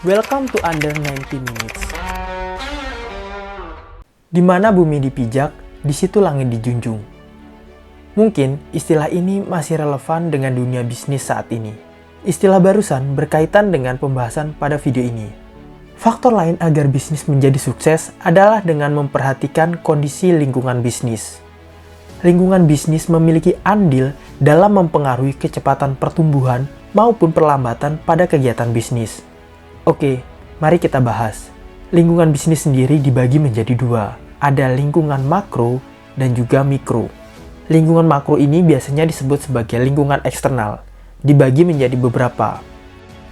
Welcome to Under 90 Minutes. Di mana bumi dipijak, di situ langit dijunjung. Mungkin istilah ini masih relevan dengan dunia bisnis saat ini. Istilah barusan berkaitan dengan pembahasan pada video ini. Faktor lain agar bisnis menjadi sukses adalah dengan memperhatikan kondisi lingkungan bisnis. Lingkungan bisnis memiliki andil dalam mempengaruhi kecepatan pertumbuhan maupun perlambatan pada kegiatan bisnis. Oke, mari kita bahas. Lingkungan bisnis sendiri dibagi menjadi dua. Ada lingkungan makro dan juga mikro. Lingkungan makro ini biasanya disebut sebagai lingkungan eksternal. Dibagi menjadi beberapa.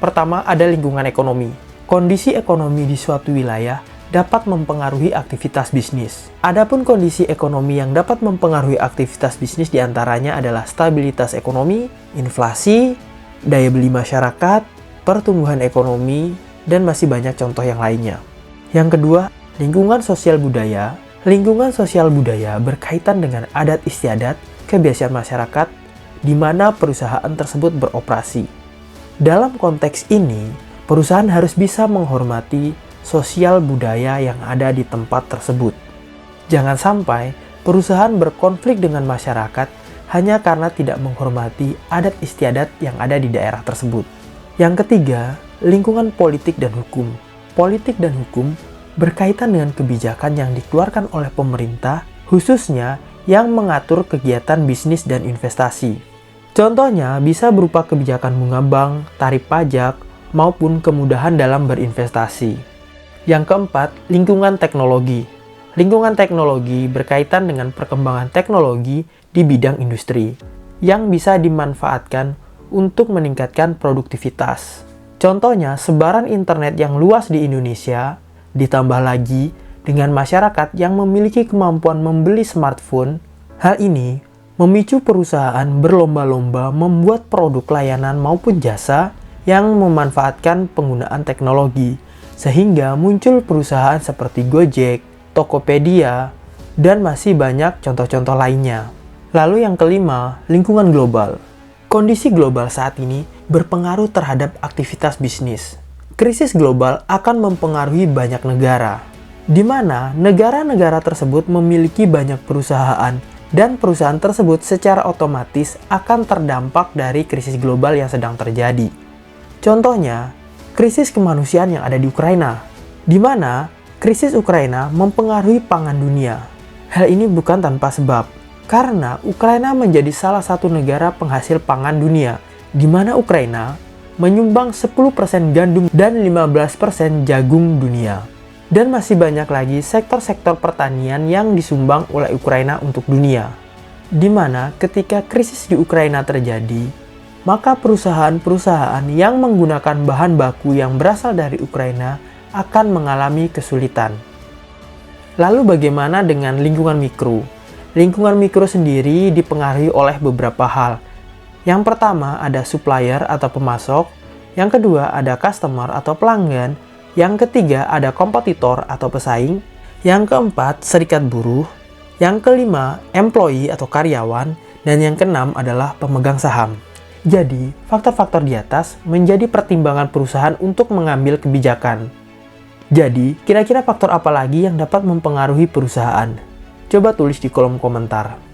Pertama, ada lingkungan ekonomi. Kondisi ekonomi di suatu wilayah dapat mempengaruhi aktivitas bisnis. Adapun kondisi ekonomi yang dapat mempengaruhi aktivitas bisnis diantaranya adalah stabilitas ekonomi, inflasi, daya beli masyarakat, pertumbuhan ekonomi, dan masih banyak contoh yang lainnya. Yang kedua, lingkungan sosial budaya. Lingkungan sosial budaya berkaitan dengan adat istiadat, kebiasaan masyarakat, di mana perusahaan tersebut beroperasi. Dalam konteks ini, perusahaan harus bisa menghormati sosial budaya yang ada di tempat tersebut. Jangan sampai perusahaan berkonflik dengan masyarakat hanya karena tidak menghormati adat istiadat yang ada di daerah tersebut. Yang ketiga, lingkungan politik dan hukum. Politik dan hukum berkaitan dengan kebijakan yang dikeluarkan oleh pemerintah, khususnya yang mengatur kegiatan bisnis dan investasi. Contohnya bisa berupa kebijakan bunga bank, tarif pajak, maupun kemudahan dalam berinvestasi. Yang keempat, lingkungan teknologi. Lingkungan teknologi berkaitan dengan perkembangan teknologi di bidang industri yang bisa dimanfaatkan untuk meningkatkan produktivitas. Contohnya, sebaran internet yang luas di Indonesia, ditambah lagi dengan masyarakat yang memiliki kemampuan membeli smartphone. Hal ini memicu perusahaan berlomba-lomba membuat produk layanan maupun jasa yang memanfaatkan penggunaan teknologi, sehingga muncul perusahaan seperti Gojek, Tokopedia, dan masih banyak contoh-contoh lainnya. Lalu yang kelima, lingkungan global. Kondisi global saat ini berpengaruh terhadap aktivitas bisnis. Krisis global akan mempengaruhi banyak negara, di mana negara-negara tersebut memiliki banyak perusahaan, dan perusahaan tersebut secara otomatis akan terdampak dari krisis global yang sedang terjadi. Contohnya, krisis kemanusiaan yang ada di Ukraina, di mana krisis Ukraina mempengaruhi pangan dunia. Hal ini bukan tanpa sebab, karena Ukraina menjadi salah satu negara penghasil pangan dunia, di mana Ukraina menyumbang 10% gandum dan 15% jagung dunia. Dan masih banyak lagi sektor-sektor pertanian yang disumbang oleh Ukraina untuk dunia. Di mana ketika krisis di Ukraina terjadi, maka perusahaan-perusahaan yang menggunakan bahan baku yang berasal dari Ukraina akan mengalami kesulitan. Lalu bagaimana dengan lingkungan mikro? Lingkungan mikro sendiri dipengaruhi oleh beberapa hal. Yang pertama ada supplier atau pemasok, yang kedua ada customer atau pelanggan, yang ketiga ada kompetitor atau pesaing, yang keempat serikat buruh, yang kelima employee atau karyawan, dan yang keenam adalah pemegang saham. Jadi, faktor-faktor di atas menjadi pertimbangan perusahaan untuk mengambil kebijakan. Jadi, kira-kira faktor apa lagi yang dapat mempengaruhi perusahaan? Coba tulis di kolom komentar.